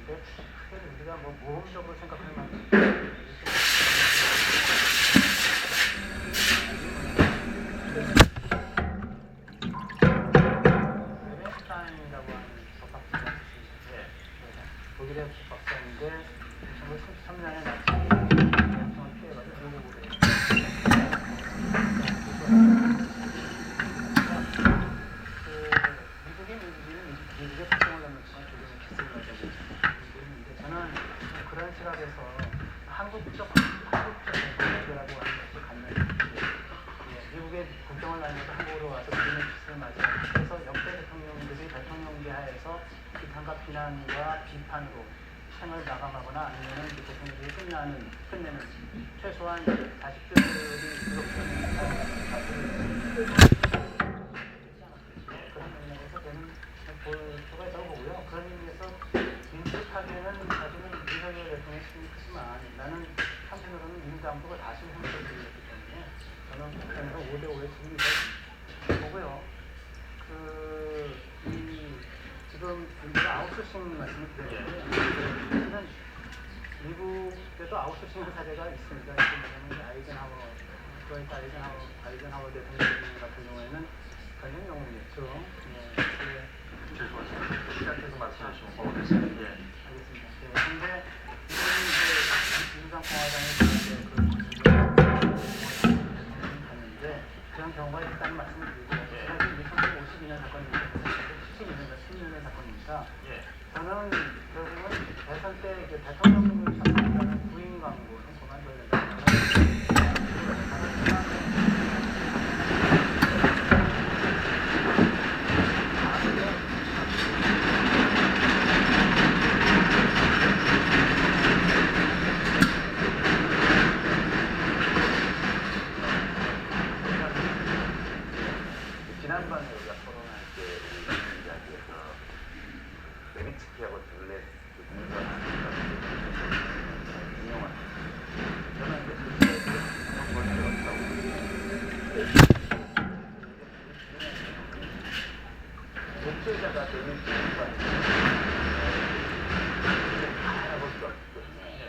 있는데 그게 우리가 뭐 모험적으로 생각할 만큼 베렌스타인이라고 하는 법학자가 있으신데 독일의 법학자인데 1933년에 나치 전쟁을 피해가지고 미국으로 미국의 특성을 넘었지만 조금은 기술을 가지고 있는데 저는 그런 시각에서 한국적 대표라고 하는 것을 갖는 미국의 국경을 날면서 한국으로 와서 우리는 기술을 맞이해서 역대 대통령들이 대통령제 하에서 비판과 비난과 비판으로 생을 마감하거나 아니면은 대통령이 끝내는 최소한 자식들이 그렇게 그런 맥락에서 저는 볼 수가 있다고 보고요. 그런 의미에서 민주파계는 사실은 윤석열 대통령의 힘이 크지만 나는 한편으로는 민주당도 다시 형성되었기 때문에 저는 한편으로 5대5의 승리를 보고요. 지금 우리가 아웃소싱 말씀을 드렸는데 사실은 미국에도 아웃소싱 사례가 있습니다. 왜냐하면 아이젠하워 대통령 같은 경우에는 전형 영웅이었죠. 죄송합니다. 시작해서 말씀해 주시면 고맙겠습니다. 예. 알겠습니다. 그런데 이제 민주당 공화당에 갔는데 그런 경우가 있다는 말씀을 드리고 사실 이게 1952년 사건입니다. 12년 사건입니다. 저는 결국은 대선 때 대통령을 찾는다는 부인 광고는 그만둬야 된다고 생각합니다. 지난번에 우리가 토론할 때 우리 이야기에서 레비츠키하고 둘레 인용을 저는 이제 그걸 배웠다고 목재자가 되는 이유가 알아볼 수 없기 때문에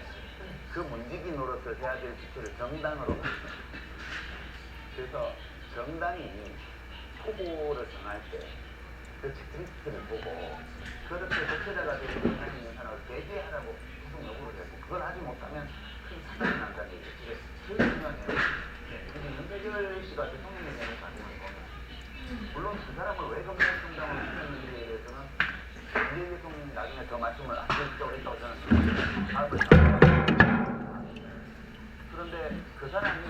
그 문지기 노릇을 해야 될 지표를 정당으로 갔습니다. 그래서 정당이 후보를 정할 때 그 체크리스트를 보고 그렇게 독재자가 되는 인간이 있는 사람을 배제하라고 계속 요구를 했고 그걸 하지 못하면 큰 사단이 난다는 얘기죠. 이게 제일 중요한 내용이에요. 근데 윤석열 씨가 대통령에 대한 반응을 보면 물론 그 사람을 왜 검찰총장으로 시켰는지에 대해서는 문재인 대통령이 나중에 더 말씀을 안 드리려고 했다고 저는 알고 있습니다. 그런데 그 사람이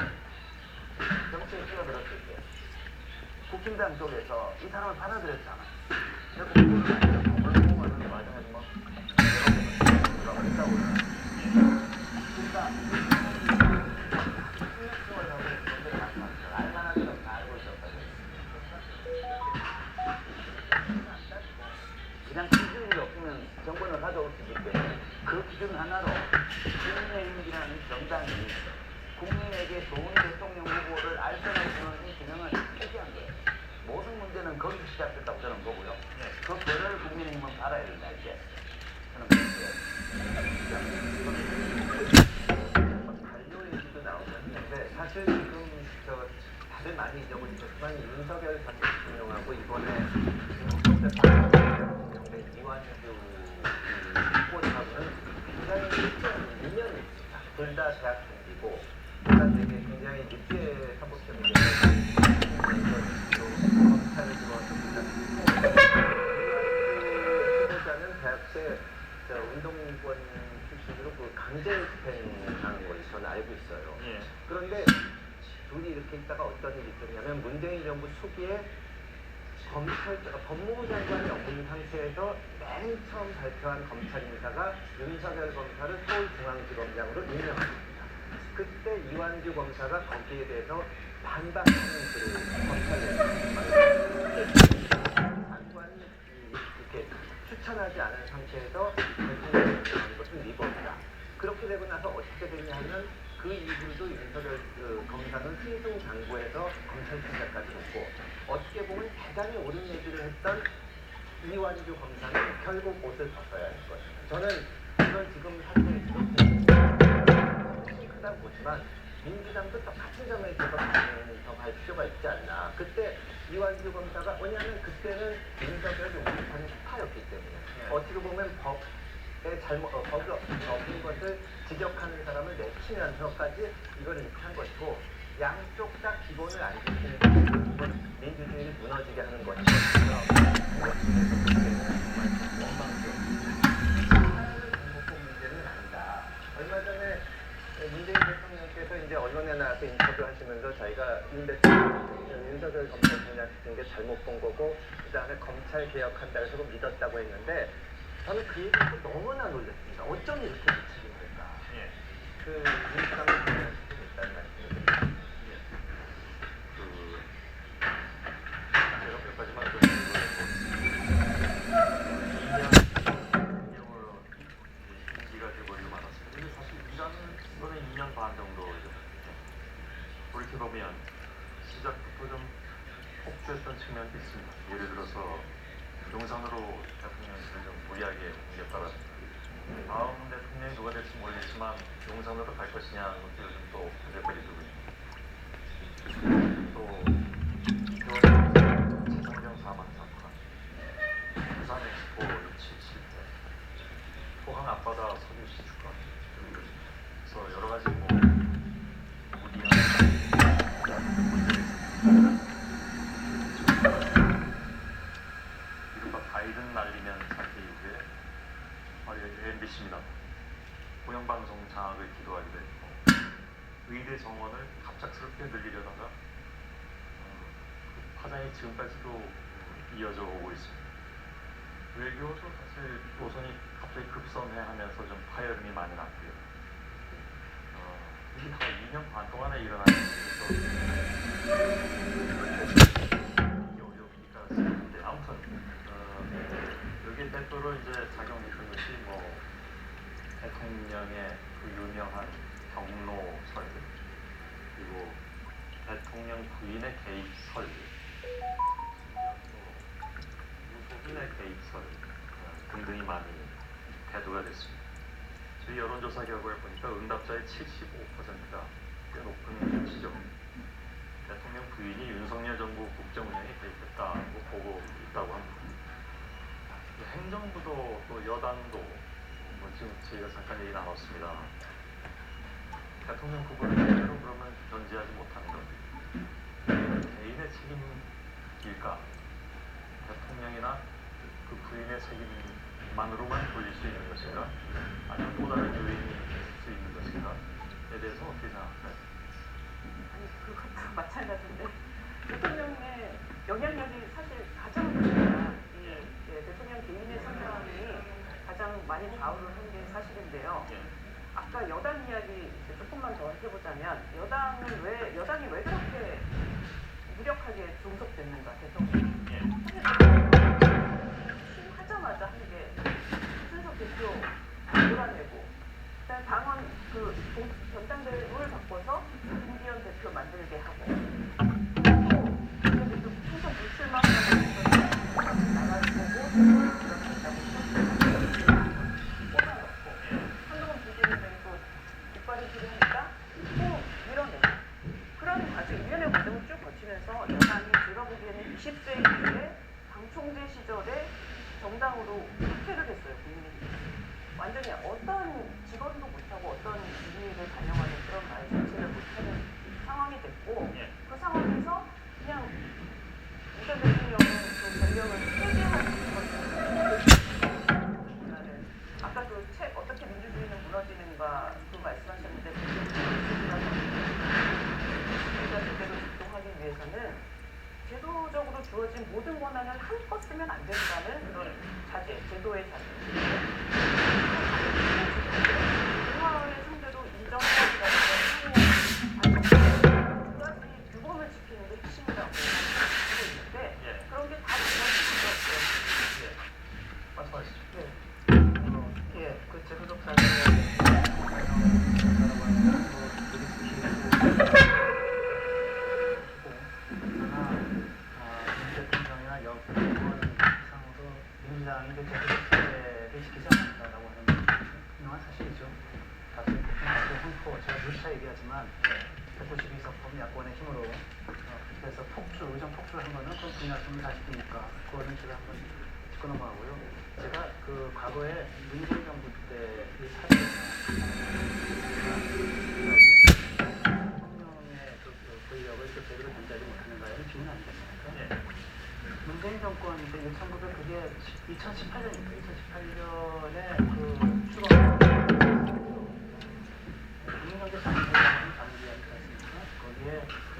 정치에 뛰어들었을 때 국힘당 쪽에서 이 사람을 받아들였잖아. 그래서 그거는 아니죠. 물론 보면은 과정에서 뭐 여러 가지 있다고 그러니까 신뢰성을 하고 문제를 말씀하셨어요. 알만한 사람은 다 알고 있었다고. 그냥 기준이 없으면 정권을 가져올 수 있기 때문에 그 기준 하나로 국민의힘이라는 정당이 국민에게 좋은 대통령 후보를 알선해주는 이 기능을 포기한 거예요. 모든 문제는 거기서 시작됐다고 저는 보고요. 그 벌을 국민의힘은 알아야 된다 이제 저는 그렇게 관료 얘기도 나오긴 했는데 사실 지금 다들 많이 잊어버리셨지만 윤석열 전 대통령하고 이번에 이완주 후보하고는 굉장히 특별한 인연이 있습니다. 둘 다 대학생이고 둘 다 되게 굉장히 늦게 사법시험에 검찰을 들어왔습니다. 후보자는 대학 때 운동권 출신으로 그 강제 집행하는 걸 저는 알고 있어요. 그런데 둘이 이렇게 있다가 어떤 일이 있었냐면 문재인 정부 초기에 법무부 장관이 없는 상태에서 맨 처음 발표한 검찰 인사가 윤석열 검사를 서울중앙지검장으로 임명합니다. 그때 이완주 검사가 거기에 대해서 반박하는 글을 검찰에 장관이 이렇게 추천하지 않은 상태에서 대통령을 임명하는 것은 위법이다. 그렇게 되고 나서 어떻게 됐냐 하면 그 이후로도 윤석열 검사는 승승장구해서 검찰총장까지 했고 어떻게 보면 대단히 옳은 얘기를 했던 이완주 검사는 결국 옷을 벗어야 할 것입니다. 저는 이걸 지금 사실 이렇게 크다고 보지만 민주당도 똑같은 점에 더 갈 필요가 있지 않나. 그때 이완주 검사가 왜냐하면 그때는 윤석열이 우리 편이 파였기 때문에 어떻게 보면 법에 법이 없는 것을 지적하는 사람을 내치면서까지 이걸 이렇게 한 것이고 양쪽 다 기본을 안 지키는 것이 민주주의를 무너지게 하는 것이고 정복법 문제는 아니다. 얼마 전에 문재인 대통령께서 이제 언론에 나와서 인터뷰하시면서 자기가 윤석열 검찰총장 시킨 게 잘못 본 거고 그다음에 검찰 개혁한다 해서 믿었다고 했는데 저는 그 얘기가 너무나 놀랐습니다. 어쩜 이렇게 미치긴 걸까? 그 민주당을 비난할 수도 있다는 말씀입니다. 제가 몇 가지만 더 드리고 2년으로 임기가 돼버리고 말았습니다. 근데 사실 일하는 거는 2년 반 정도죠. 돌이켜보면 시작부터 좀 폭주했던 측면도 있습니다. 예를 들어서 용산으로 대통령실을 좀 무리하게 옮겼다가 다음 대통령이 누가 될지 모르겠지만 용산으로 갈 것이냐는 것도 요즘 또 문제거리 두고 있습니다. 또 재산경 사망 사건, 부산 엑스포 6.7 실패, 포항 앞바다 석유 시추권, 그래서 여러 가지 무리한 이른바 바이든 날리면 사태 이후에 MBC입니다. 공영방송 장악을 기도하기도 했고 의대 정원을 갑작스럽게 늘리려다가 파장이 지금까지도 이어져 오고 있습니다. 외교도 사실 노선이 갑자기 급선회하면서 좀 파열음이 많이 났고요. 이게 다 2년 반 동안에 일어난 일에서 이게 어려우니까 쓰는데 아무튼 여기에 대표로 이제 작용했던 것이 대통령의 그 유명한 경로설 그리고 대통령 부인의 개입설 무속인의 개입설 등등이 많이 대두가 됐습니다. 저희 여론조사 결과를 보니까 응답자의 75%가 꽤 높은 지적. 대통령 부인이 윤석열 정부 국정운영에 개입했다고 보고 있다고 합니다. 행정부도 또 여당도 지금 저희가 잠깐 얘기 나눴습니다. 대통령 후보를 제대로 그러면 견제하지 못하는 것 개인의 책임일까? 대통령이나 그 부인의 책임만으로만 돌릴 수 있는 것인가? 아니면 또 다른 요인이 있을 수 있는 것인가?에 대해서 어떻게 생각하세요? 아니 그것도 마찬가지인데 대통령의 영향력이 사실 가장 큽니다. 대통령 개인의 성향이 가장 많이 좌우를 한 게 사실인데요. 아까 여당 이야기 조금만 더 해보자면 여당이 왜 그렇게 무력하게 종속됐는가 대통령 취임하자마자 한 게 순석 대표 몰아내고 그다음 당원 전당대회 룰을 바꿔서 김기현 대표 만들게 하고 또 김기현 대표 총선 불출마하는 나갈 거고 한동훈 부지사장이 또 뒷발이기를 하니까 또 밀어내고 그런 과정 일련의 과정을 쭉 거치면서 여당이 제가 보기에는 20대 이후에 당 총재 시절에 정당으로 삭퇴를 했어요. 국민이 완전히 어떤 직원도 못하고 어떤 민의를 반영하는 그런 말 자체를 못하는 상황이 됐고 그 상황에서 그냥 이전 대통령은 그 변경을 폐지하는 것을 아까 그 책 어떻게 민주주의는 무너지는가 그 말씀하셨는데 우리가 제대로 작동하기 위해서는 제도적으로 주어진 모든 권한을 한껏 쓰면 안 된다는 그런 자제, 제도의 자제. 공화원의 상대로 인정하기라는 두 가지 규범을 지키는 게 핵심이라고 하고 있는데 그런 게 다 무너지죠. 말씀하시죠. 그 제도적 자세에 민주당이 제도적 자세를 야권의 힘으로 그래서 의정 폭주한 거는 그건 국민의힘 사실이니까 그거는 제가 한번 짚고 넘어가고요. 제가 그 과거에 문재인 정부 때 이 사실 대통령의 그 권력을 제대로 전달하지 못하는 거에는 비는 아니지 않습니까? 문재인 정권 이제 1900 그게 2018년입니다. 2018년에 그 추가 국민경제 장기회장이 장기회장이 있습니까? 거기에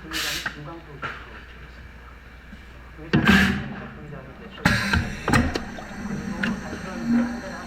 국민의장이 중간부 의장이 이제 그리고 사실은